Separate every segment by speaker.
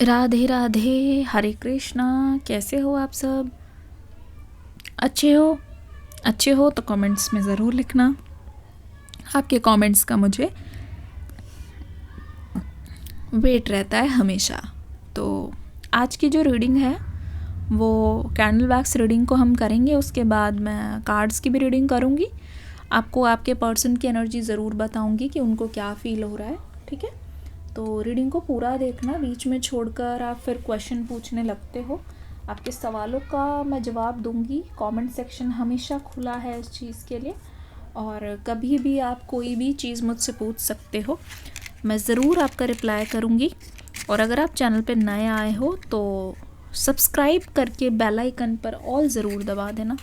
Speaker 1: राधे राधे, हरे कृष्णा। कैसे हो आप सब? अच्छे हो? अच्छे हो तो कमेंट्स में ज़रूर लिखना। आपके कमेंट्स का मुझे वेट रहता है हमेशा। तो आज की जो रीडिंग है वो कैंडल वैक्स रीडिंग को हम करेंगे। उसके बाद मैं कार्ड्स की भी रीडिंग करूँगी। आपको आपके पर्सन की एनर्जी ज़रूर बताऊँगी कि उनको क्या फ़ील हो रहा है। ठीक है, तो रीडिंग को पूरा देखना, बीच में छोड़कर आप फिर क्वेश्चन पूछने लगते हो। आपके सवालों का मैं जवाब दूंगी। कमेंट सेक्शन हमेशा खुला है इस चीज़ के लिए, और कभी भी आप कोई भी चीज़ मुझसे पूछ सकते हो, मैं ज़रूर आपका रिप्लाई करूंगी। और अगर आप चैनल पे नए आए हो तो सब्सक्राइब करके बेल आइकन पर ऑल ज़रूर दबा देना,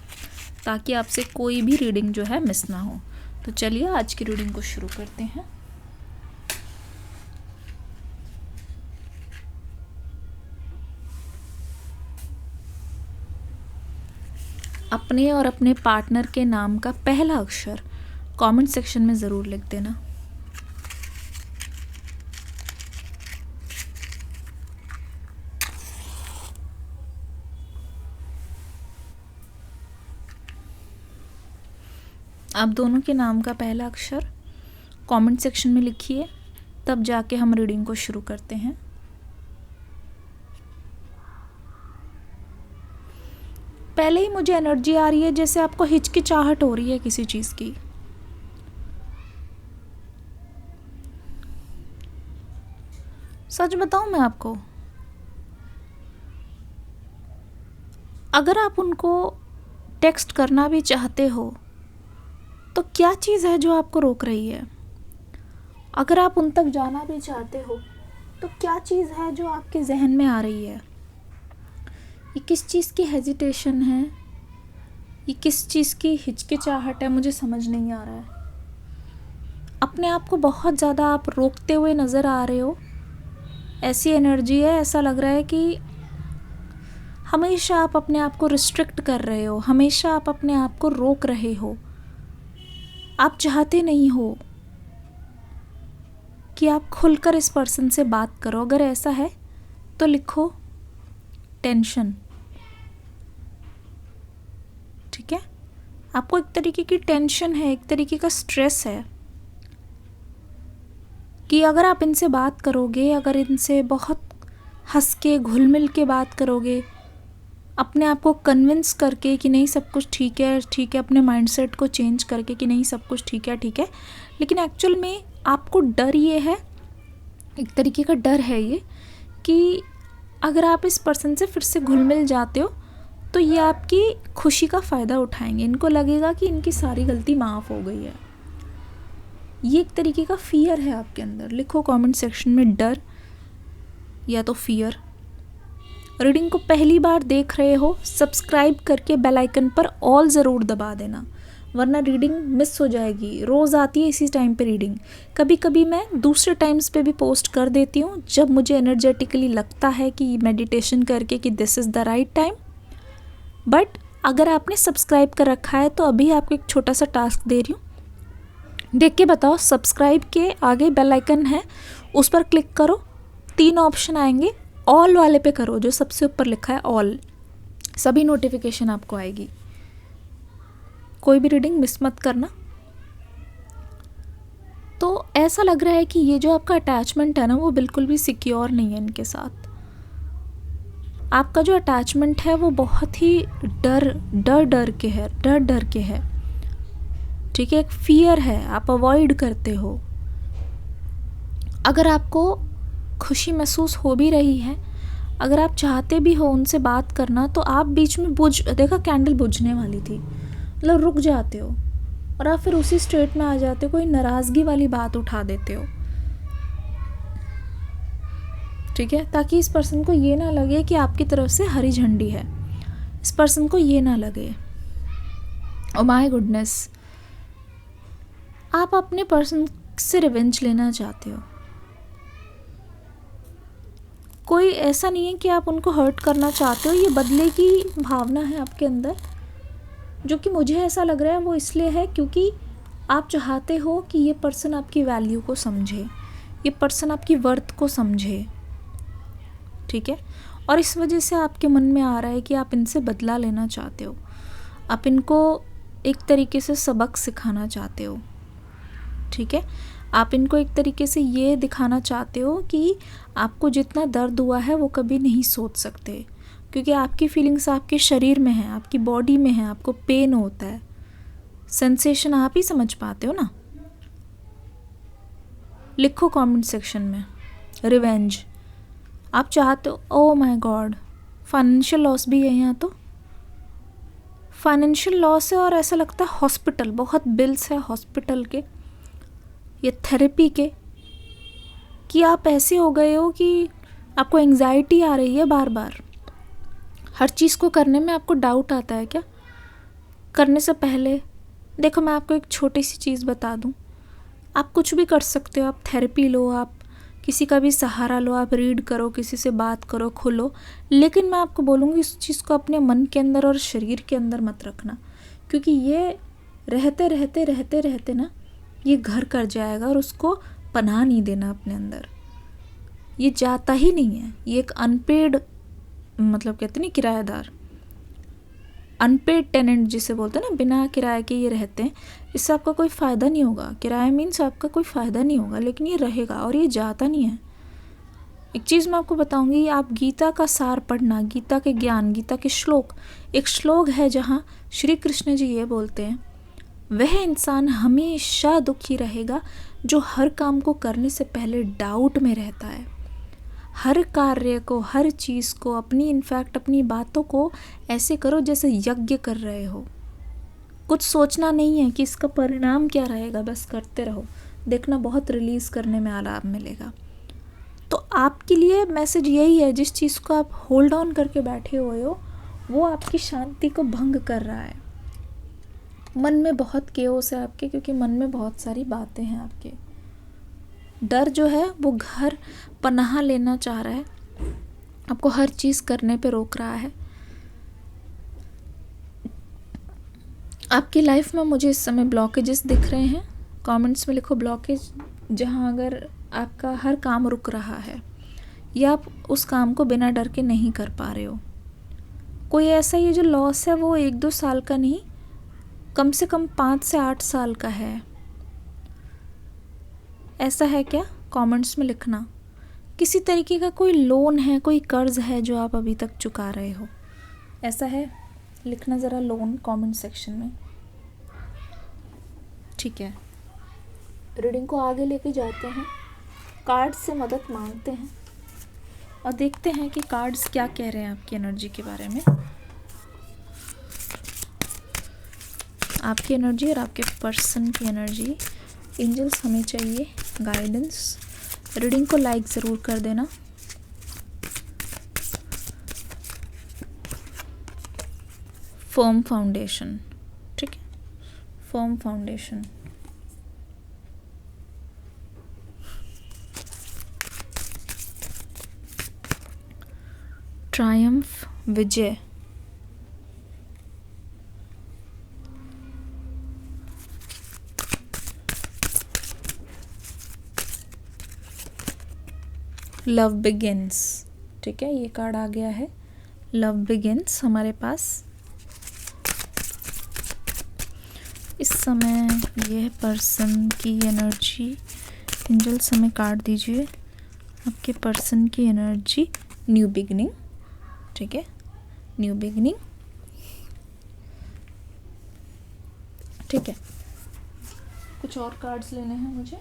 Speaker 1: ताकि आपसे कोई भी रीडिंग जो है मिस ना हो। तो चलिए आज की रीडिंग को शुरू करते हैं। अपने और अपने पार्टनर के नाम का पहला अक्षर कमेंट सेक्शन में ज़रूर लिख देना। आप दोनों के नाम का पहला अक्षर कमेंट सेक्शन में लिखिए, तब जाके हम रीडिंग को शुरू करते हैं। पहले ही मुझे एनर्जी आ रही है जैसे आपको हिचकिचाहट हो रही है किसी चीज़ की। सच बताऊं मैं आपको, अगर आप उनको टेक्स्ट करना भी चाहते हो तो क्या चीज़ है जो आपको रोक रही है? अगर आप उन तक जाना भी चाहते हो तो क्या चीज़ है जो आपके जहन में आ रही है? ये किस चीज़ की हेजिटेशन है? ये किस चीज़ की हिचकिचाहट है? मुझे समझ नहीं आ रहा है। अपने आप को बहुत ज़्यादा आप रोकते हुए नज़र आ रहे हो। ऐसी एनर्जी है, ऐसा लग रहा है कि हमेशा आप अपने आप को रिस्ट्रिक्ट कर रहे हो, हमेशा आप अपने आप को रोक रहे हो। आप चाहते नहीं हो कि आप खुलकर इस पर्सन से बात करो। अगर ऐसा है तो लिखो टेंशन। ठीक है, आपको एक तरीके की टेंशन है, एक तरीके का स्ट्रेस है कि अगर आप इनसे बात करोगे, अगर इनसे बहुत हंस के घुल मिल के बात करोगे, अपने आप को कन्विंस करके कि नहीं सब कुछ ठीक है ठीक है, अपने माइंडसेट को चेंज करके कि नहीं सब कुछ ठीक है ठीक है, लेकिन एक्चुअल में आपको डर ये है, एक तरीके का डर है ये, कि अगर आप इस पर्सन से फिर से घुल मिल जाते हो तो ये आपकी खुशी का फ़ायदा उठाएंगे। इनको लगेगा कि इनकी सारी गलती माफ़ हो गई है। ये एक तरीके का फियर है आपके अंदर। लिखो कमेंट सेक्शन में डर या तो फियर। रीडिंग को पहली बार देख रहे हो, सब्सक्राइब करके बेल आइकन पर ऑल ज़रूर दबा देना, वरना रीडिंग मिस हो जाएगी। रोज़ आती है इसी टाइम पे रीडिंग। कभी कभी मैं दूसरे टाइम्स पे भी पोस्ट कर देती हूँ जब मुझे एनर्जेटिकली लगता है कि मेडिटेशन करके कि this is the right time. But अगर आपने सब्सक्राइब कर रखा है तो अभी आपको एक छोटा सा टास्क दे रही हूँ, देख के बताओ। सब्सक्राइब के आगे बेल आइकन है, उस पर क्लिक करो, 3 ऑप्शन आएंगे, ऑल वाले पे करो जो सबसे ऊपर लिखा है ऑल, सभी नोटिफिकेशन आपको आएगी। कोई भी रीडिंग मिस मत करना। तो ऐसा लग रहा है कि ये जो आपका अटैचमेंट है ना, वो बिल्कुल भी सिक्योर नहीं है इनके साथ। आपका जो अटैचमेंट है वो बहुत ही डर के है। ठीक है, एक फियर है, आप अवॉइड करते हो। अगर आपको खुशी महसूस हो भी रही है, अगर आप चाहते भी हो उनसे बात करना, तो आप बीच में देखा कैंडल बुझने वाली थी, मतलब रुक जाते हो और आप फिर उसी स्टेट में आ जाते हो, कोई नाराज़गी वाली बात उठा देते हो। ठीक है, ताकि इस पर्सन को ये ना लगे कि आपकी तरफ से हरी झंडी है, इस पर्सन को ये ना लगे। ओ माय गुडनेस, आप अपने पर्सन से रिवेंज लेना चाहते हो। कोई ऐसा नहीं है कि आप उनको हर्ट करना चाहते हो, ये बदले की भावना है आपके अंदर, जो कि मुझे ऐसा लग रहा है वो इसलिए है क्योंकि आप चाहते हो कि ये पर्सन आपकी वैल्यू को समझे, ये पर्सन आपकी वर्थ को समझे। ठीक है। और इस वजह से आपके मन में आ रहा है कि आप इनसे बदला लेना चाहते हो, आप इनको एक तरीके से सबक सिखाना चाहते हो, ठीक है। आप इनको एक तरीके से ये दिखाना चाहते हो कि आपको जितना दर्द हुआ है वो कभी नहीं सोच सकते, क्योंकि आपकी फीलिंग्स आपके शरीर में है, आपकी बॉडी में है, आपको पेन होता है, सेंसेशन आप ही समझ पाते हो ना। लिखो कमेंट सेक्शन में रिवेंज। आप चाहते हो, oh my God, financial loss भी है यहाँ, तो फाइनेंशियल लॉस है और ऐसा लगता है हॉस्पिटल, बहुत बिल्स है हॉस्पिटल के या थेरेपी के, कि आप ऐसे हो गए हो कि आपको एंग्जाइटी आ रही है बार बार, हर चीज़ को करने में आपको डाउट आता है क्या करने से पहले। देखो मैं आपको एक छोटी सी चीज़ बता दूं, आप कुछ भी कर सकते हो, आप थेरेपी लो, आप किसी का भी सहारा लो, आप रीड करो, किसी से बात करो, खुलो, लेकिन मैं आपको बोलूँगी इस चीज़ को अपने मन के अंदर और शरीर के अंदर मत रखना, क्योंकि ये रहते रहते रहते रहते ना ये घर कर जाएगा और उसको पनाह नहीं देना अपने अंदर, ये जाता ही नहीं है। ये एक अनपेड, मतलब कहते नहीं किराएदार, अनपेड टेनेंट जिसे बोलते हैं ना, बिना किराए के ये रहते हैं, इससे आपका कोई फ़ायदा नहीं होगा। किराया मीन्स आपका कोई फ़ायदा नहीं होगा, लेकिन ये रहेगा और ये जाता नहीं है। एक चीज़ मैं आपको बताऊंगी, आप गीता का सार पढ़ना, गीता के ज्ञान, गीता के श्लोक, एक श्लोक है जहाँ श्री कृष्ण जी ये बोलते हैं, वह इंसान हमेशा दुखी रहेगा जो हर काम को करने से पहले डाउट में रहता है, हर कार्य को, हर चीज़ को, अपनी इनफैक्ट अपनी बातों को ऐसे करो जैसे यज्ञ कर रहे हो, कुछ सोचना नहीं है कि इसका परिणाम क्या रहेगा, बस करते रहो, देखना बहुत रिलीज़ करने में आराम मिलेगा। तो आपके लिए मैसेज यही है, जिस चीज़ को आप होल्ड ऑन करके बैठे हुए हो वो आपकी शांति को भंग कर रहा है। मन में बहुत केओस है आपके, क्योंकि मन में बहुत सारी बातें हैं आपके। डर जो है वो घर पनाह लेना चाह रहा है, आपको हर चीज़ करने पे रोक रहा है। आपकी लाइफ में मुझे इस समय ब्लॉकेजेस दिख रहे हैं, कमेंट्स में लिखो ब्लॉकेज, जहाँ अगर आपका हर काम रुक रहा है या आप उस काम को बिना डर के नहीं कर पा रहे हो। कोई ऐसा, ये जो लॉस है वो 1-2 साल का नहीं, कम से कम 5 से 8 साल का है। ऐसा है क्या? कमेंट्स में लिखना। किसी तरीके का कोई लोन है, कोई कर्ज है जो आप अभी तक चुका रहे हो, ऐसा है? लिखना ज़रा लोन कमेंट सेक्शन में, ठीक है। रीडिंग को आगे लेके जाते हैं, कार्ड से मदद मांगते हैं और देखते हैं कि कार्ड्स क्या कह रहे हैं आपकी एनर्जी के बारे में। आपकी एनर्जी और आपके पर्सन की एनर्जी, एंजल्स हमें चाहिए गाइडेंस। रीडिंग को लाइक ज़रूर कर देना। फर्म फाउंडेशन, ठीक है, फर्म फाउंडेशन। ट्रायम्फ, विजय। लव बिगिंस, ठीक है, ये कार्ड आ गया है, लव बिगिंस हमारे पास। इस समय यह पर्सन की एनर्जी, एंजल्स हमें कार्ड दीजिए, आपके पर्सन की एनर्जी, न्यू बिगिनिंग, ठीक है, न्यू बिगिनिंग, ठीक है। कुछ और कार्ड्स लेने हैं मुझे।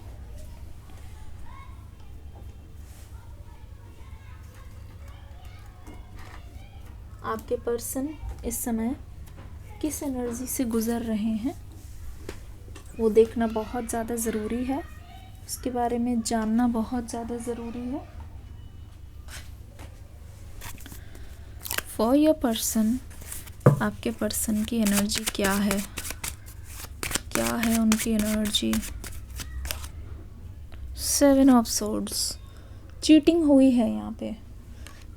Speaker 1: आपके पर्सन इस समय किस एनर्जी से गुज़र रहे हैं वो देखना बहुत ज़्यादा ज़रूरी है, उसके बारे में जानना बहुत ज़्यादा ज़रूरी है। फॉर योर पर्सन, आपके पर्सन की एनर्जी क्या है, क्या है उनकी एनर्जी। 7 ऑफ सोर्ड्स, चीटिंग हुई है यहाँ पे।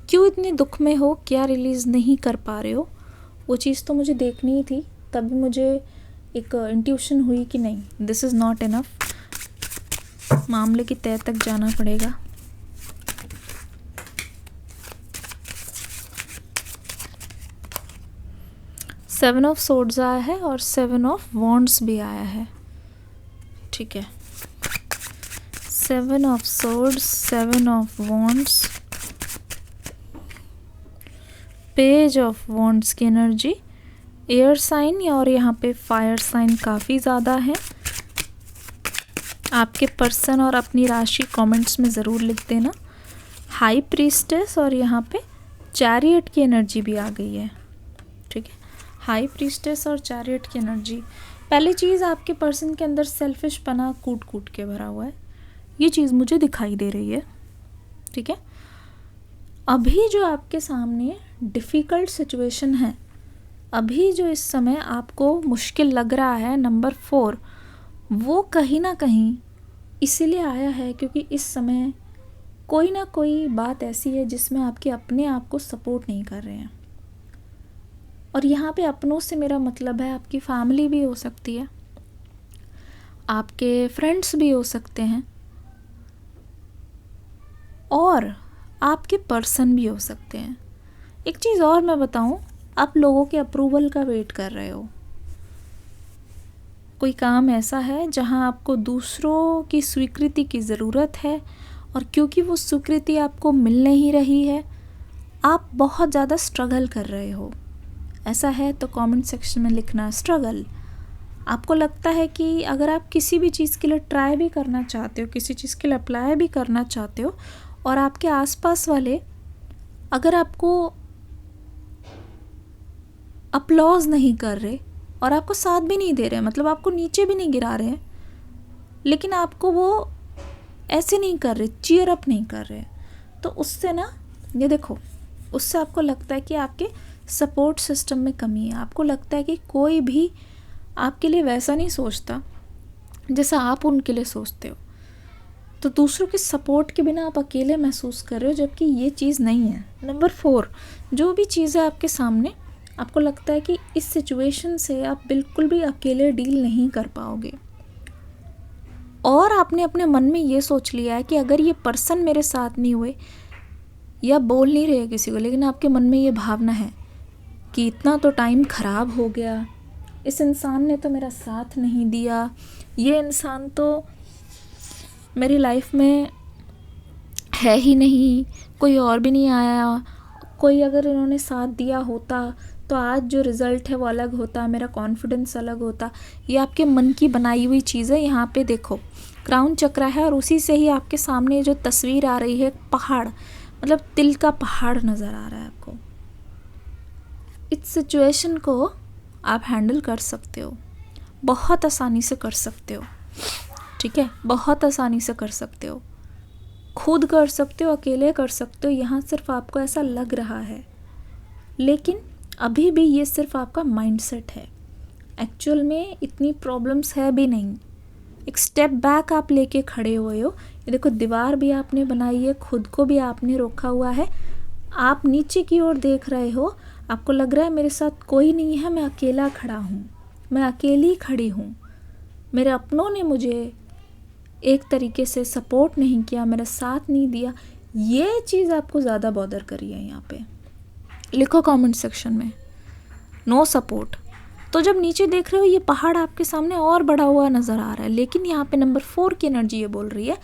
Speaker 1: क्यों इतने दुख में हो, क्या रिलीज़ नहीं कर पा रहे हो, वो चीज़ तो मुझे देखनी ही थी। तभी मुझे एक इंट्यूशन हुई कि नहीं, दिस इज़ नॉट इनफ, मामले की तह तक जाना पड़ेगा। 7 ऑफ सोर्ड्स आया है और 7 ऑफ वॉन्ड्स भी आया है, ठीक है। 7 of swords, 7 of wands, page of wands की एनर्जी, एयर साइन और यहाँ पे फायर साइन काफ़ी ज़्यादा है। आपके पर्सन और अपनी राशि कमेंट्स में ज़रूर लिख देना। हाई प्रीस्टेस और यहाँ पे चैरियट की एनर्जी भी आ गई है, ठीक है। हाई प्रीस्टेस और चैरियट की एनर्जी, पहली चीज़ आपके पर्सन के अंदर सेल्फिशपना कूट कूट के भरा हुआ है, ये चीज़ मुझे दिखाई दे रही है, ठीक है। अभी जो आपके सामने डिफ़िकल्ट सिचुएशन है, अभी जो इस समय आपको मुश्किल लग रहा है, नंबर 4, वो कहीं ना कहीं इसीलिए आया है क्योंकि इस समय कोई ना कोई बात ऐसी है जिसमें आपके अपने आप को सपोर्ट नहीं कर रहे हैं। और यहाँ पे अपनों से मेरा मतलब है आपकी फैमिली भी हो सकती है, आपके फ्रेंड्स भी हो सकते हैं और आपके पर्सन भी हो सकते हैं। एक चीज़ और मैं बताऊँ, आप लोगों के अप्रूवल का वेट कर रहे हो। कोई काम ऐसा है जहाँ आपको दूसरों की स्वीकृति की ज़रूरत है और क्योंकि वो स्वीकृति आपको मिल नहीं रही है, आप बहुत ज़्यादा स्ट्रगल कर रहे हो। ऐसा है तो कमेंट सेक्शन में लिखना स्ट्रगल। आपको लगता है कि अगर आप किसी भी चीज़ के लिए ट्राई भी करना चाहते हो, किसी चीज़ के लिए अप्लाई भी करना चाहते हो और आपके आसपास वाले अगर आपको अपलॉज नहीं कर रहे और आपको साथ भी नहीं दे रहे, मतलब आपको नीचे भी नहीं गिरा रहे, लेकिन आपको वो ऐसे नहीं कर रहे, चीयर अप नहीं कर रहे, तो उससे ना, ये देखो, उससे आपको लगता है कि आपके सपोर्ट सिस्टम में कमी है। आपको लगता है कि कोई भी आपके लिए वैसा नहीं सोचता जैसा आप उनके लिए सोचते हो, तो दूसरों के सपोर्ट के बिना आप अकेले महसूस कर रहे हो, जबकि ये चीज़ नहीं है। नंबर 4, जो भी चीज़ है आपके सामने, आपको लगता है कि इस सिचुएशन से आप बिल्कुल भी अकेले डील नहीं कर पाओगे और आपने अपने मन में ये सोच लिया है कि अगर ये पर्सन मेरे साथ नहीं हुए या बोल नहीं रहे किसी को, लेकिन आपके मन में ये भावना है कि इतना तो टाइम ख़राब हो गया, इस इंसान ने तो मेरा साथ नहीं दिया, ये इंसान तो मेरी लाइफ में है ही नहीं, कोई और भी नहीं आया, कोई अगर इन्होंने साथ दिया होता तो आज जो रिज़ल्ट है वो अलग होता, मेरा कॉन्फिडेंस अलग होता। ये आपके मन की बनाई हुई चीज़ है। यहाँ पे देखो क्राउन चक्र है और उसी से ही आपके सामने जो तस्वीर आ रही है, पहाड़, मतलब तिल का पहाड़ नज़र आ रहा है आपको। इस सिचुएशन को आप हैंडल कर सकते हो, बहुत आसानी से कर सकते हो, ठीक है, बहुत आसानी से कर सकते हो, खुद कर सकते हो, अकेले कर सकते हो। यहाँ सिर्फ आपको ऐसा लग रहा है, लेकिन अभी भी ये सिर्फ आपका माइंडसेट है। एक्चुअल में इतनी प्रॉब्लम्स है भी नहीं। एक स्टेप बैक आप लेके खड़े हुए हो। ये देखो, दीवार भी आपने बनाई है, खुद को भी आपने रोका हुआ है, आप नीचे की ओर देख रहे हो, आपको लग रहा है मेरे साथ कोई नहीं है, मैं अकेला खड़ा हूँ, मैं अकेली खड़ी हूँ, मेरे अपनों ने मुझे एक तरीके से सपोर्ट नहीं किया, मेरा साथ नहीं दिया। ये चीज़ आपको ज़्यादा बॉदर करी है। यहाँ पे लिखो कमेंट सेक्शन में नो सपोर्ट। तो जब नीचे देख रहे हो, ये पहाड़ आपके सामने और बड़ा हुआ नज़र आ रहा है, लेकिन यहाँ पे नंबर 4 की एनर्जी ये बोल रही है,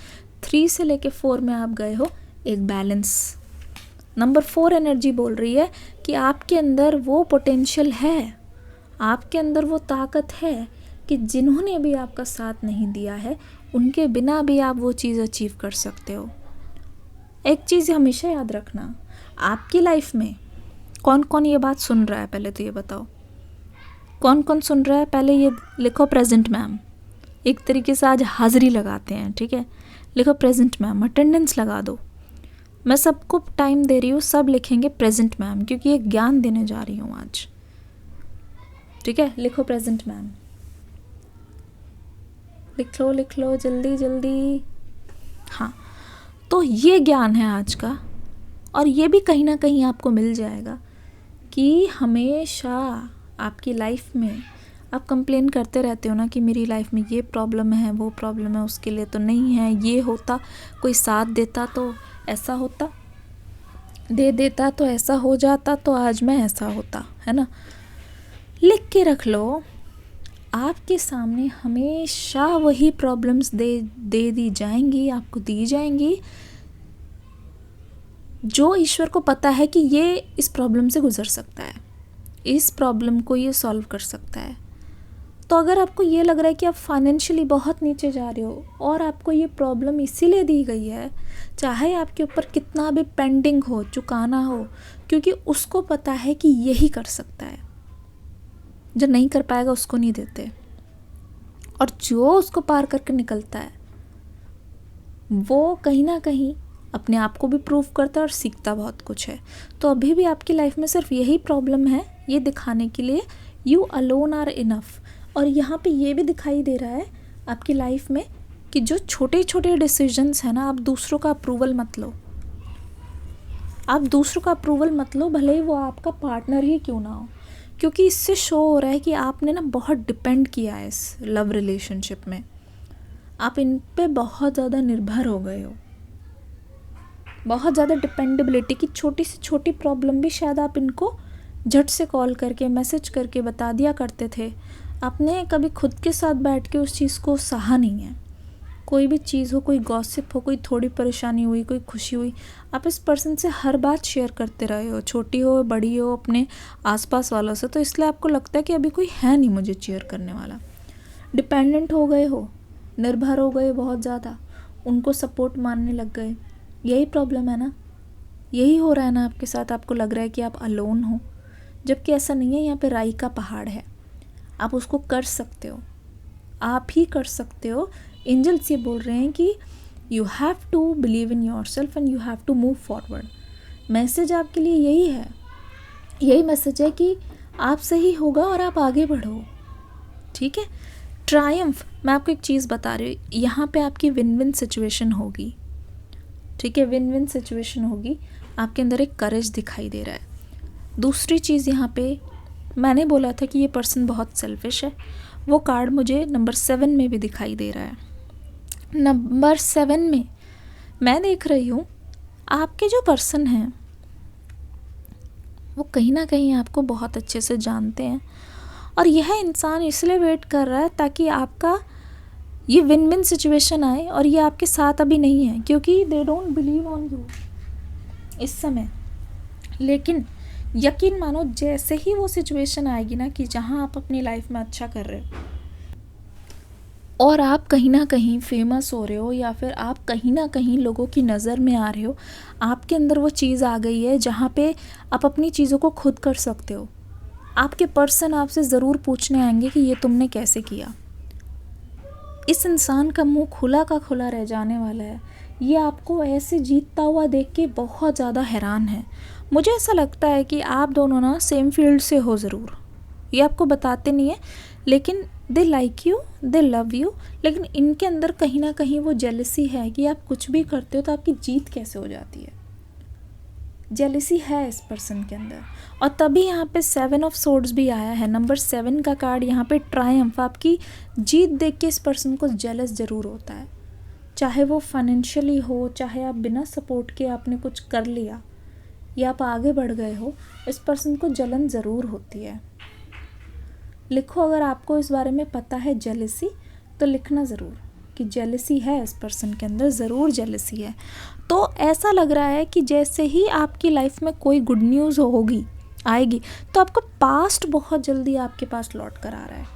Speaker 1: 3 से लेके 4 में आप गए हो एक बैलेंस। नंबर 4 एनर्जी बोल रही है कि आपके अंदर वो पोटेंशियल है, आपके अंदर वो ताकत है कि जिन्होंने भी आपका साथ नहीं दिया है, उनके बिना भी आप वो चीज़ अचीव कर सकते हो। एक चीज़ हमेशा याद रखना, आपकी लाइफ में कौन कौन ये बात सुन रहा है, पहले तो ये बताओ कौन कौन सुन रहा है। पहले ये लिखो प्रेजेंट मैम, एक तरीके से आज हाज़िरी लगाते हैं, ठीक है। लिखो प्रेजेंट मैम, अटेंडेंस लगा दो। मैं सबको टाइम दे रही हूँ, सब लिखेंगे प्रेजेंट मैम, क्योंकि ये ज्ञान देने जा रही हूँ आज, ठीक है। लिखो प्रेजेंट मैम, लिख लो जल्दी जल्दी। हाँ, तो ये ज्ञान है आज का, और ये भी कहीं ना कहीं आपको मिल जाएगा कि हमेशा आपकी लाइफ में आप कंप्लेन करते रहते हो ना कि मेरी लाइफ में ये प्रॉब्लम है, वो प्रॉब्लम है, उसके लिए तो नहीं है, ये होता, कोई साथ देता तो ऐसा होता, दे देता तो ऐसा हो जाता, तो आज मैं ऐसा होता, है ना। लिख के रख लो, आपके सामने हमेशा वही प्रॉब्लम्स दे दी जाएंगी, आपको दी जाएंगी जो ईश्वर को पता है कि ये इस प्रॉब्लम से गुजर सकता है, इस प्रॉब्लम को ये सॉल्व कर सकता है। तो अगर आपको ये लग रहा है कि आप फाइनेंशियली बहुत नीचे जा रहे हो और आपको ये प्रॉब्लम इसीलिए दी गई है, चाहे आपके ऊपर कितना भी पेंडिंग हो, चुकाना हो, क्योंकि उसको पता है कि यही कर सकता है, जो नहीं कर पाएगा उसको नहीं देते, और जो उसको पार करके निकलता है वो कहीं ना कहीं अपने आप को भी प्रूव करता है और सीखता बहुत कुछ है। तो अभी भी आपकी लाइफ में सिर्फ यही प्रॉब्लम है, ये दिखाने के लिए यू अलोन आर इनफ। और यहाँ पे ये भी दिखाई दे रहा है आपकी लाइफ में कि जो छोटे छोटे डिसीजंस हैं ना, आप दूसरों का अप्रूवल मत लो, आप दूसरों का अप्रूवल मत लो, भले ही वो आपका पार्टनर ही क्यों ना हो, क्योंकि इससे शो हो रहा है कि आपने ना बहुत डिपेंड किया है इस लव रिलेशनशिप में, आप इन पे बहुत ज़्यादा निर्भर हो गए हो, बहुत ज़्यादा डिपेंडेबिलिटी की छोटी से छोटी प्रॉब्लम भी शायद आप इनको झट से कॉल करके मैसेज करके बता दिया करते थे। आपने कभी खुद के साथ बैठ के उस चीज़ को सहा नहीं है। कोई भी चीज़ हो, कोई गॉसिप हो, कोई थोड़ी परेशानी हुई, कोई खुशी हुई, आप इस पर्सन से हर बात शेयर करते रहे हो, छोटी हो बड़ी हो, अपने आसपास वालों से। तो इसलिए आपको लगता है कि अभी कोई है नहीं मुझे शेयर करने वाला। डिपेंडेंट हो गए हो, निर्भर हो गए बहुत ज़्यादा, उनको सपोर्ट मानने लग गए। यही प्रॉब्लम है ना, यही हो रहा है ना आपके साथ। आपको लग रहा है कि आप अलोन हो, जबकि ऐसा नहीं है। यहाँ पे राई का पहाड़ है, आप उसको कर सकते हो, आप ही कर सकते हो। एंजल्स ये बोल रहे हैं कि you have to believe in yourself and you have to move forward. Message आपके लिए यही है, यही मैसेज है कि आप सही होगा और आप आगे बढ़ो, ठीक है। ट्रायम्फ, मैं आपको एक चीज़ बता रही हूँ, यहाँ पे आपकी विन विन सिचुएशन होगी, ठीक है, विन विन सिचुएशन होगी। आपके अंदर एक करेज दिखाई दे रहा है। दूसरी चीज़, यहाँ पे मैंने बोला था कि ये पर्सन बहुत सेल्फिश है, वो कार्ड मुझे नंबर 7 में भी दिखाई दे रहा है। नंबर 7 में मैं देख रही हूँ आपके जो पर्सन हैं वो कहीं ना कहीं आपको बहुत अच्छे से जानते हैं, और यह इंसान इसलिए वेट कर रहा है ताकि आपका ये विन विन सिचुएशन आए, और ये आपके साथ अभी नहीं है क्योंकि they don't believe on you इस समय। लेकिन यकीन मानो, जैसे ही वो सिचुएशन आएगी ना कि जहाँ आप अपनी लाइफ में अच्छा कर रहे हो और आप कहीं ना कहीं फेमस हो रहे हो, या फिर आप कहीं ना कहीं लोगों की नज़र में आ रहे हो, आपके अंदर वो चीज़ आ गई है जहाँ पे आप अपनी चीज़ों को खुद कर सकते हो, आपके पर्सन आपसे ज़रूर पूछने आएंगे कि ये तुमने कैसे किया। इस इंसान का मुंह खुला का खुला रह जाने वाला है। ये आपको ऐसे जीतता हुआ देख के बहुत ज़्यादा हैरान है। मुझे ऐसा लगता है कि आप दोनों ना सेम फील्ड से हो ज़रूर, ये आपको बताते नहीं है, लेकिन they like you, they love you, लेकिन इनके अंदर कहीं ना कहीं वो जेलसी है कि आप कुछ भी करते हो तो आपकी जीत कैसे हो जाती है। जेलसी है इस पर्सन के अंदर, और तभी यहाँ पे 7 ऑफ सोर्ड्स भी आया है। नंबर 7 का कार्ड यहाँ पे ट्रायम्फ, आपकी जीत देख के इस पर्सन को जेलस ज़रूर होता है, चाहे वो फाइनेंशियली हो, चाहे आप बिना सपोर्ट के आपने कुछ कर लिया या आप आगे बढ़ गए हो, इस पर्सन को जलन ज़रूर होती है। लिखो अगर आपको इस बारे में पता है जेलसी, तो लिखना ज़रूर कि जेलसी है इस पर्सन के अंदर, ज़रूर जेलसी है। तो ऐसा लग रहा है कि जैसे ही आपकी लाइफ में कोई गुड न्यूज़ होगी, आएगी, तो आपका पास्ट बहुत जल्दी आपके पास लौट कर आ रहा है,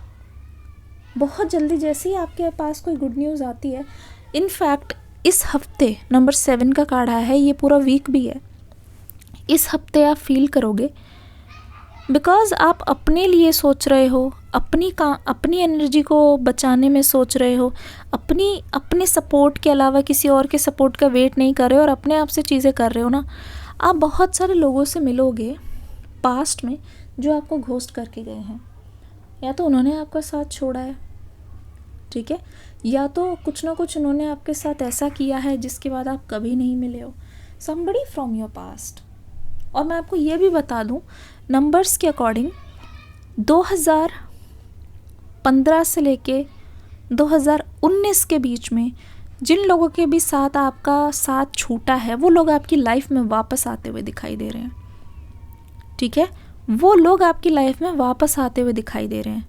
Speaker 1: बहुत जल्दी। जैसे ही आपके पास कोई गुड न्यूज़ आती है, इनफैक्ट इस हफ्ते नंबर 7 का कार्ड आया है, ये पूरा वीक भी है, इस हफ्ते आप फील करोगे बिकॉज़ आप अपने लिए सोच रहे हो, अपनी एनर्जी को बचाने में सोच रहे हो, अपने सपोर्ट के अलावा किसी और के सपोर्ट का वेट नहीं कर रहे हो और अपने आप से चीज़ें कर रहे हो ना। आप बहुत सारे लोगों से मिलोगे पास्ट में जो आपको घोस्ट करके गए हैं, या तो उन्होंने आपका साथ छोड़ा है, ठीक है, या तो कुछ ना कुछ उन्होंने आपके साथ ऐसा किया है जिसके बाद आप कभी नहीं मिले हो, समबडी फ्रॉम योर पास्ट। और मैं आपको ये भी बता दूं, नंबर्स के अकॉर्डिंग 2015 से लेके 2019 के बीच में जिन लोगों के भी साथ आपका साथ छूटा है, वो लोग आपकी लाइफ में वापस आते हुए दिखाई दे रहे हैं, ठीक है, वो लोग आपकी लाइफ में वापस आते हुए दिखाई दे रहे हैं।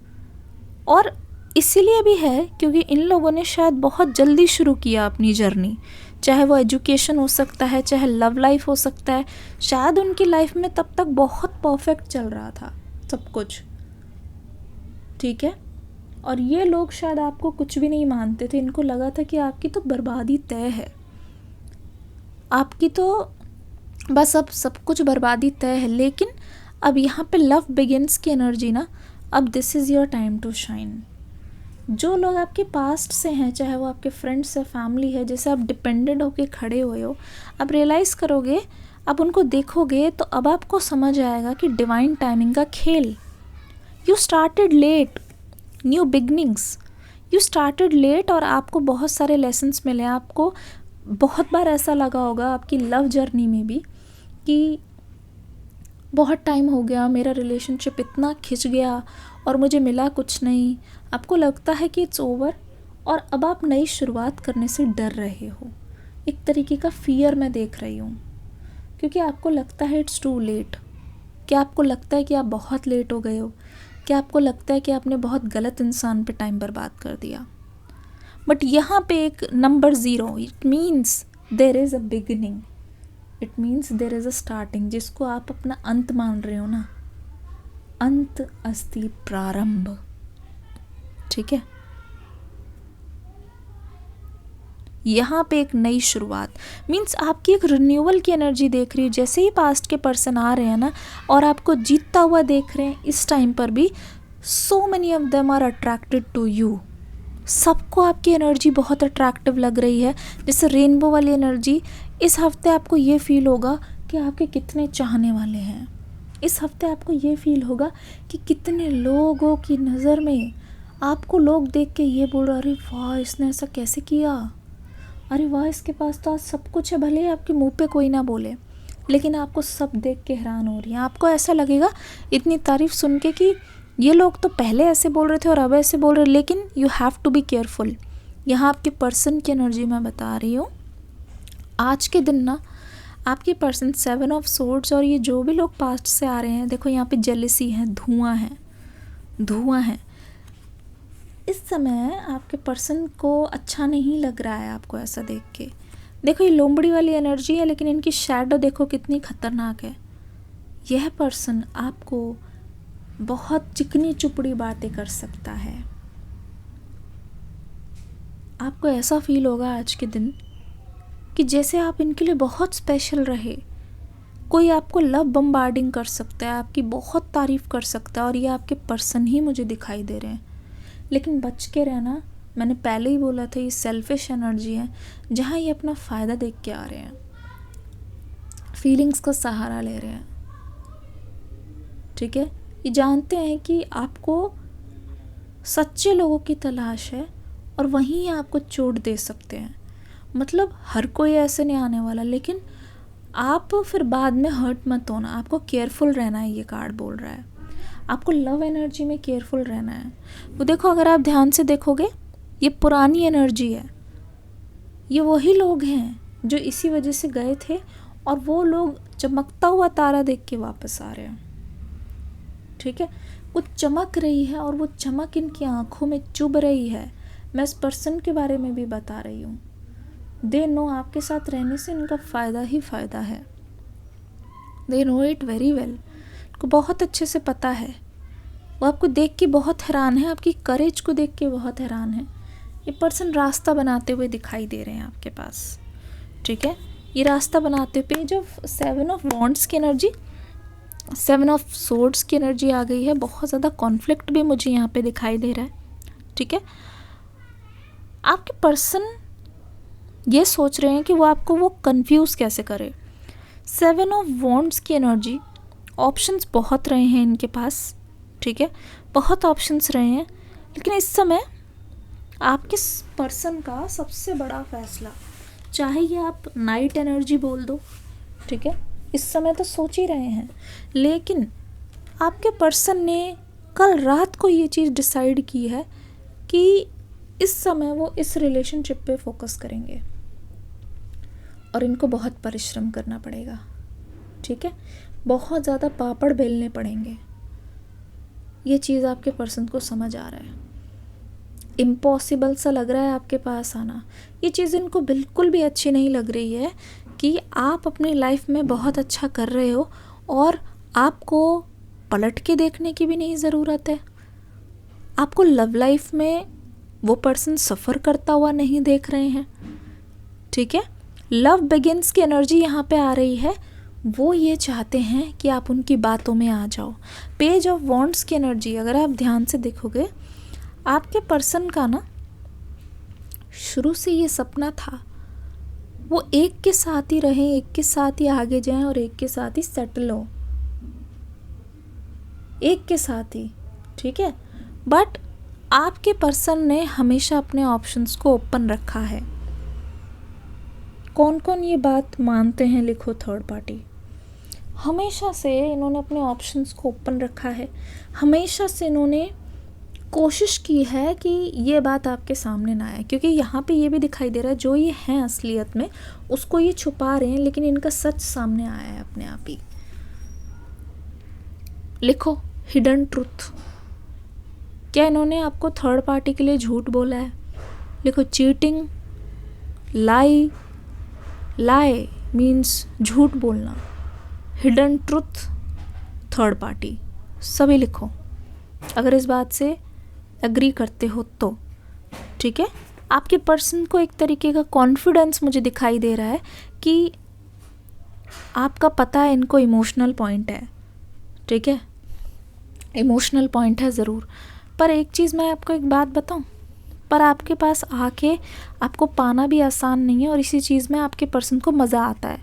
Speaker 1: और इसीलिए भी है क्योंकि इन लोगों ने शायद बहुत जल्दी शुरू किया अपनी जर्नी, चाहे वो एजुकेशन हो सकता है, चाहे लव लाइफ हो सकता है। शायद उनकी लाइफ में तब तक बहुत परफेक्ट चल रहा था सब कुछ, ठीक है। और ये लोग शायद आपको कुछ भी नहीं मानते थे, इनको लगा था कि आपकी तो बर्बादी तय है, आपकी तो बस अब सब कुछ बर्बादी तय है। लेकिन अब यहाँ पे लव बिगिंस की एनर्जी ना, अब this is your time to shine. जो लोग आपके पास्ट से हैं, चाहे वो आपके फ्रेंड्स है, फैमिली है, जैसे आप डिपेंडेंट होके खड़े हुए हो, अब रियलाइज़ करोगे, अब उनको देखोगे तो अब आपको समझ आएगा कि डिवाइन टाइमिंग का खेल। You started late, new beginnings, you started late, और आपको बहुत सारे लेसन्स मिले। आपको बहुत बार ऐसा लगा होगा आपकी लव जर्नी में भी कि बहुत टाइम हो गया, मेरा रिलेशनशिप इतना खिंच गया और मुझे मिला कुछ नहीं। आपको लगता है कि इट्स ओवर, और अब आप नई शुरुआत करने से डर रहे हो। एक तरीके का फियर मैं देख रही हूँ, क्योंकि आपको लगता है इट्स टू लेट। क्या आपको लगता है कि आप बहुत लेट हो गए हो? क्या आपको लगता है कि आपने बहुत गलत इंसान पे टाइम बर्बाद कर दिया? बट यहाँ पे एक number 0, it means there is a beginning, it means there is a starting, जिसको आप अपना अंत मान रहे हो ना, अंत अस्ति प्रारंभ, ठीक है। यहाँ पे एक नई शुरुआत मीन्स आपकी एक रिन्यूअल की एनर्जी देख रही है। जैसे ही पास्ट के पर्सन आ रहे हैं ना और आपको जीतता हुआ देख रहे हैं, इस टाइम पर भी so many of them are attracted to you. सबको आपकी एनर्जी बहुत अट्रैक्टिव लग रही है, जैसे रेनबो वाली एनर्जी। इस हफ्ते आपको ये फील होगा कि आपके कितने चाहने वाले हैं। इस हफ्ते आपको ये फील होगा कि कितने लोगों की नज़र में आपको लोग देख के ये बोल रहे, अरे वाह इसने ऐसा कैसे किया, अरे वाह इसके पास तो आज सब कुछ है। भले ही आपके मुंह पे कोई ना बोले, लेकिन आपको सब देख के हैरान हो रही हैं। आपको ऐसा लगेगा इतनी तारीफ़ सुन के कि ये लोग तो पहले ऐसे बोल रहे थे और अब ऐसे बोल रहे, लेकिन you have to be careful. यहाँ आपके पर्सन की एनर्जी मैं बता रही हूँ। आज के दिन ना आपके पर्सन 7 ऑफ सोर्ड्स, और ये जो भी लोग पास्ट से आ रहे हैं, देखो यहाँ पे जेलिसी है, धुआं है, धुआं है। इस समय आपके पर्सन को अच्छा नहीं लग रहा है आपको ऐसा देख के। देखो ये लोमड़ी वाली एनर्जी है, लेकिन इनकी शैडो देखो कितनी खतरनाक है। यह पर्सन आपको बहुत चिकनी चुपड़ी बातें कर सकता है। आपको ऐसा फील होगा आज के दिन कि जैसे आप इनके लिए बहुत स्पेशल रहे। कोई आपको लव बम्बार्डिंग कर सकता है, आपकी बहुत तारीफ़ कर सकता है, और ये आपके पर्सन ही मुझे दिखाई दे रहे हैं। लेकिन बच के रहना, मैंने पहले ही बोला था, ये सेल्फिश एनर्जी है, जहाँ ये अपना फ़ायदा देख के आ रहे हैं, फीलिंग्स का सहारा ले रहे हैं, ठीक है। ये जानते हैं कि आपको सच्चे लोगों की तलाश है और वहीं आपको चोट दे सकते हैं। मतलब हर कोई ऐसे नहीं आने वाला, लेकिन आप फिर बाद में हर्ट मत होना। आपको केयरफुल रहना है, ये कार्ड बोल रहा है। आपको लव एनर्जी में केयरफुल रहना है। वो देखो, अगर आप ध्यान से देखोगे, ये पुरानी एनर्जी है। ये वही लोग हैं जो इसी वजह से गए थे, और वो लोग चमकता हुआ तारा देख के वापस आ रहे हैं, ठीक है। कुछ चमक रही है और वो चमक इनकी आंखों में चुभ रही है। मैं इस पर्सन के बारे में भी बता रही हूँ। दे नो आपके साथ रहने से इनका फ़ायदा ही फ़ायदा है। They know it very well, को बहुत अच्छे से पता है। वो आपको देख के बहुत हैरान है, आपकी करेज को देख के बहुत हैरान है। ये पर्सन रास्ता बनाते हुए दिखाई दे रहे हैं आपके पास, ठीक है। ये रास्ता बनाते हुए, पेज ऑफ 7 ऑफ वॉन्ड्स की एनर्जी, 7 ऑफ सोर्ड्स की एनर्जी आ गई है। बहुत ज़्यादा कॉन्फ्लिक्ट भी मुझे यहाँ पे दिखाई दे रहा है, ठीक है। आपके पर्सन ये सोच रहे हैं कि वो आपको वो कंफ्यूज कैसे करे। 7 ऑफ वॉन्ड्स की एनर्जी, ऑप्शंस बहुत रहे हैं इनके पास, ठीक है, बहुत ऑप्शंस रहे हैं। लेकिन इस समय आपके पर्सन का सबसे बड़ा फैसला, चाहे ये आप नाइट एनर्जी बोल दो, ठीक है, इस समय तो सोच ही रहे हैं, लेकिन आपके पर्सन ने कल रात को ये चीज़ डिसाइड की है कि इस समय वो इस रिलेशनशिप पे फोकस करेंगे, और इनको बहुत परिश्रम करना पड़ेगा, ठीक है। बहुत ज़्यादा पापड़ बेलने पड़ेंगे। ये चीज़ आपके पर्सन को समझ आ रहा है। इम्पॉसिबल सा लग रहा है आपके पास आना। ये चीज़ इनको बिल्कुल भी अच्छी नहीं लग रही है कि आप अपनी लाइफ में बहुत अच्छा कर रहे हो और आपको पलट के देखने की भी नहीं ज़रूरत है। आपको लव लाइफ में वो पर्सन सफ़र करता हुआ नहीं देख रहे हैं, ठीक है। लव बिगिंस की एनर्जी यहाँ पे आ रही है। वो ये चाहते हैं कि आप उनकी बातों में आ जाओ। पेज ऑफ वॉन्ड्स की एनर्जी अगर आप ध्यान से देखोगे, आपके पर्सन का ना शुरू से ये सपना था वो एक के साथ ही रहें, एक के साथ ही आगे जाएं और एक के साथ ही सेटल हो, एक के साथ ही, ठीक है। बट आपके पर्सन ने हमेशा अपने ऑप्शंस को ओपन रखा है। कौन कौन ये बात मानते हैं, लिखो थर्ड पार्टी। हमेशा से इन्होंने अपने ऑप्शंस को ओपन रखा है। हमेशा से इन्होंने कोशिश की है कि ये बात आपके सामने ना आए, क्योंकि यहाँ पे ये भी दिखाई दे रहा है जो ये हैं असलियत में उसको ये छुपा रहे हैं, लेकिन इनका सच सामने आया है अपने आप ही। लिखो हिडन ट्रुथ। क्या इन्होंने आपको थर्ड पार्टी के लिए झूठ बोला है? लिखो चीटिंग, लाई। लाई मीन्स झूठ बोलना, हिडन ट्रुथ, थर्ड पार्टी। सभी लिखो अगर इस बात से एग्री करते हो तो, ठीक है। आपके पर्सन को एक तरीके का कॉन्फिडेंस मुझे दिखाई दे रहा है कि आपका पता है इनको इमोशनल पॉइंट है, ठीक है। इमोशनल पॉइंट है ज़रूर, पर एक चीज़ मैं आपको एक बात बताऊं, पर आपके पास आके आपको पाना भी आसान नहीं है और इसी चीज़ में आपके पर्सन को मज़ा आता है।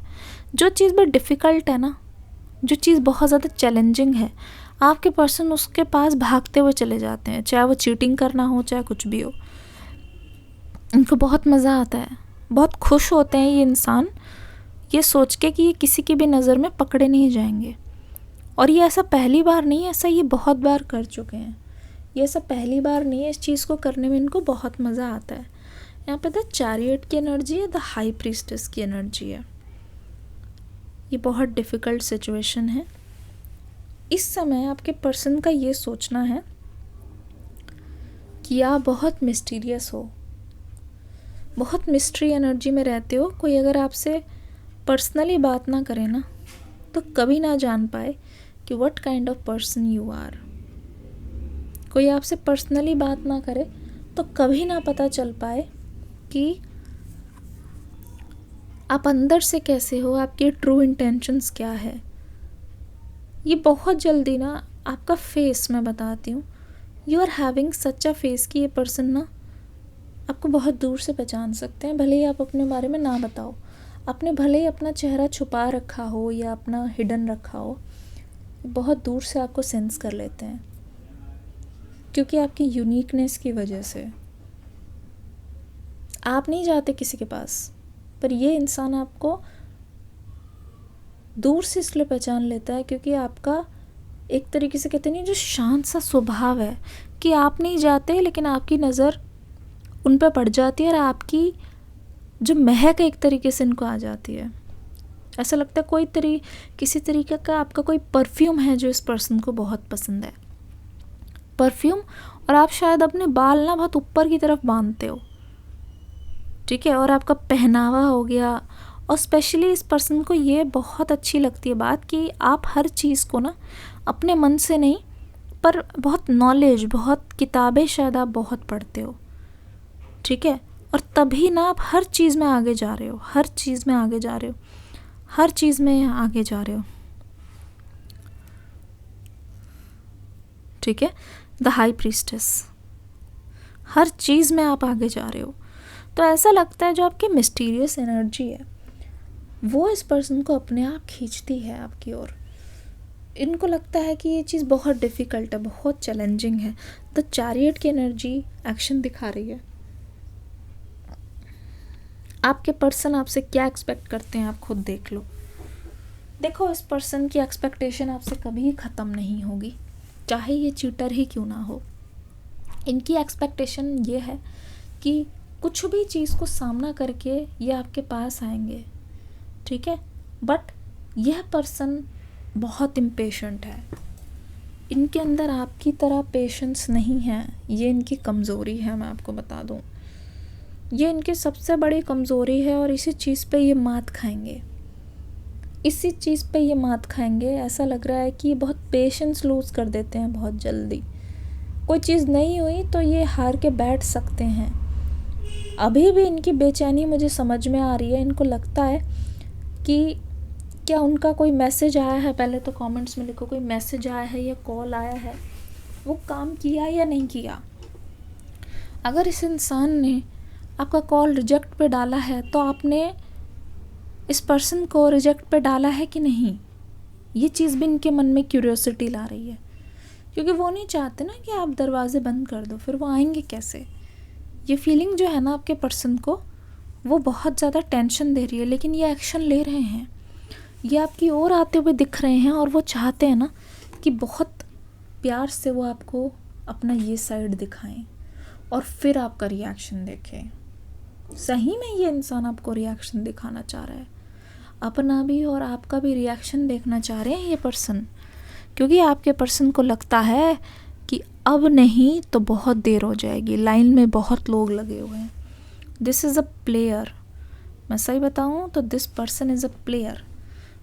Speaker 1: जो चीज़ भी डिफ़िकल्ट है ना, जो चीज़ बहुत ज़्यादा चैलेंजिंग है, आपके पर्सन उसके पास भागते हुए चले जाते हैं, चाहे वो चीटिंग करना हो चाहे कुछ भी हो। इनको बहुत मज़ा आता है, बहुत खुश होते हैं ये इंसान ये सोच के कि ये किसी की भी नज़र में पकड़े नहीं जाएंगे। और ये ऐसा पहली बार नहीं है, ऐसा ये बहुत बार कर चुके हैं। ये ऐसा पहली बार नहीं है, इस चीज़ को करने में इनको बहुत मज़ा आता है। यहाँ पे द चैरियट की एनर्जी है, द हाई प्रीस्टेस की एनर्जी है। ये बहुत डिफ़िकल्ट सिचुएशन है। इस समय आपके पर्सन का ये सोचना है कि आप बहुत मिस्टीरियस हो, बहुत मिस्ट्री एनर्जी में रहते हो। कोई अगर आपसे पर्सनली बात ना करे ना तो कभी ना जान पाए कि what kind of person you are. कोई आपसे पर्सनली बात ना करे तो कभी ना पता चल पाए कि आप अंदर से कैसे हो, आपके ट्रू इंटेंशंस क्या है। ये बहुत जल्दी ना आपका फेस, मैं बताती हूँ, you are having such a face कि ये पर्सन ना आपको बहुत दूर से पहचान सकते हैं, भले ही आप अपने बारे में ना बताओ। आपने भले ही अपना चेहरा छुपा रखा हो या अपना हिडन रखा हो, बहुत दूर से आपको सेंस कर लेते हैं, क्योंकि आपकी यूनिकनेस की वजह से। आप नहीं जाते किसी के पास, पर ये इंसान आपको दूर से इसलिए पहचान लेता है क्योंकि आपका एक तरीके से कहते नहीं, जो शांत सा स्वभाव है कि आप नहीं जाते लेकिन आपकी नज़र उन पर पड़ जाती है और आपकी जो महक एक तरीके से इनको आ जाती है। ऐसा लगता है किसी तरीके का आपका कोई परफ्यूम है जो इस पर्सन को बहुत पसंद है, परफ्यूम। और आप शायद अपने बाल ना बहुत ऊपर की तरफ बांधते हो, ठीक है। और आपका पहनावा हो गया, और स्पेशली इस पर्सन को ये बहुत अच्छी लगती है बात कि आप हर चीज़ को ना अपने मन से नहीं, पर बहुत नॉलेज, बहुत किताबें शायद आप बहुत पढ़ते हो, ठीक है। और तभी ना आप हर चीज़ में आगे जा रहे हो, हर चीज़ में आगे जा रहे हो, हर चीज़ में आगे जा रहे हो, ठीक है। द हाई प्रीस्टेस, हर चीज़ में आप आगे जा रहे हो। तो ऐसा लगता है जो आपकी मिस्टीरियस एनर्जी है वो इस पर्सन को अपने आप खींचती है आपकी ओर। इनको लगता है कि ये चीज़ बहुत डिफ़िकल्ट है, बहुत चैलेंजिंग है। द चैरियट की एनर्जी एक्शन दिखा रही है। आपके पर्सन आपसे क्या एक्सपेक्ट करते हैं आप खुद देख लो। देखो, इस पर्सन की एक्सपेक्टेशन आपसे कभी ख़त्म नहीं होगी, चाहे ये चीटर ही क्यों ना हो। इनकी एक्सपेक्टेशन ये है कि कुछ भी चीज़ को सामना करके ये आपके पास आएंगे, ठीक है। बट यह पर्सन बहुत इम्पेशेंट है। इनके अंदर आपकी तरह पेशेंस नहीं है, ये इनकी कमज़ोरी है, मैं आपको बता दूं। ये इनकी सबसे बड़ी कमज़ोरी है और इसी चीज़ पे ये मात खाएंगे, इसी चीज़ पे ये मात खाएंगे। ऐसा लग रहा है कि ये बहुत पेशेंस लूज़ कर देते हैं बहुत जल्दी। कोई चीज़ नहीं हुई तो ये हार के बैठ सकते हैं। अभी भी इनकी बेचैनी मुझे समझ में आ रही है। इनको लगता है कि क्या उनका कोई मैसेज आया है, पहले तो कमेंट्स में लिखो, कोई मैसेज आया है या कॉल आया है, वो काम किया या नहीं किया। अगर इस इंसान ने आपका कॉल रिजेक्ट पे डाला है तो आपने इस पर्सन को रिजेक्ट पे डाला है कि नहीं, ये चीज़ भी इनके मन में क्यूरियोसिटी ला रही है। क्योंकि वो नहीं चाहते ना कि आप दरवाजे बंद कर दो, फिर वो आएंगे कैसे। ये फीलिंग जो है ना आपके पर्सन को, वो बहुत ज़्यादा टेंशन दे रही है, लेकिन ये एक्शन ले रहे हैं। ये आपकी ओर आते हुए दिख रहे हैं और वो चाहते हैं ना कि बहुत प्यार से वो आपको अपना ये साइड दिखाएं और फिर आपका रिएक्शन देखें। सही में ये इंसान आपको रिएक्शन दिखाना चाह रहा है, अपना भी और आपका भी रिएक्शन देखना चाह रहे हैं ये पर्सन। क्योंकि आपके पर्सन को लगता है कि अब नहीं तो बहुत देर हो जाएगी, लाइन में बहुत लोग लगे हुए हैं। This is a player. मैं सही बताऊँ तो this person is a player.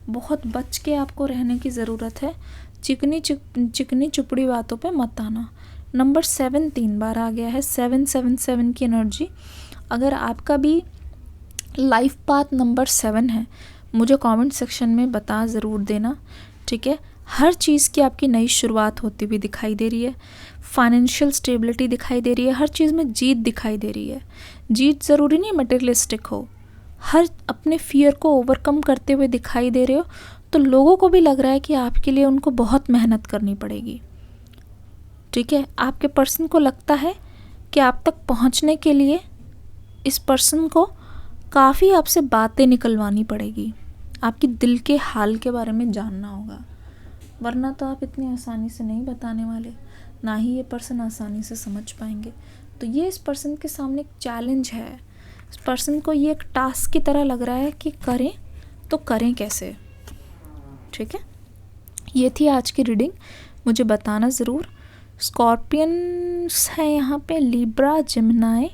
Speaker 1: बहुत बच के आपको रहने की ज़रूरत है। चिकनी चुपड़ी बातों पे मत आना। नंबर 7 3 बार आ गया है, 777 की एनर्जी। अगर आपका भी लाइफ पाथ नंबर 7 है, मुझे कमेंट सेक्शन में बता ज़रूर देना, ठीक है। हर चीज़ की आपकी नई शुरुआत होती हुई दिखाई दे रही है। फाइनेंशियल स्टेबिलिटी दिखाई दे रही है, हर चीज़ में जीत दिखाई दे रही है। जीत ज़रूरी नहीं मटेरियलिस्टिक हो, हर अपने फियर को ओवरकम करते हुए दिखाई दे रहे हो। तो लोगों को भी लग रहा है कि आपके लिए उनको बहुत मेहनत करनी पड़ेगी, ठीक है। आपके पर्सन को लगता है कि आप तक पहुंचने के लिए इस पर्सन को काफ़ी आपसे बातें निकलवानी पड़ेगी, आपकी दिल के हाल के बारे में जानना होगा, वरना तो आप इतनी आसानी से नहीं बताने वाले, ना ही ये पर्सन आसानी से समझ पाएंगे। तो ये इस पर्सन के सामने एक चैलेंज है। इस पर्सन को ये एक टास्क की तरह लग रहा है कि करें तो करें कैसे, ठीक है। ये थी आज की रीडिंग। मुझे बताना ज़रूर। स्कॉर्पियंस है यहाँ पे, Libra, Gemini,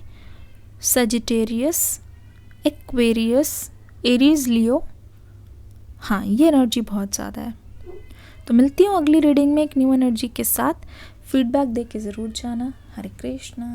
Speaker 1: Sagittarius, Aquarius, Aries, Leo. हाँ, ये एनर्जी बहुत ज़्यादा है। तो मिलती हूँ अगली रीडिंग में एक न्यू एनर्जी के साथ। फीडबैक दे के ज़रूर जाना। हरे कृष्णा।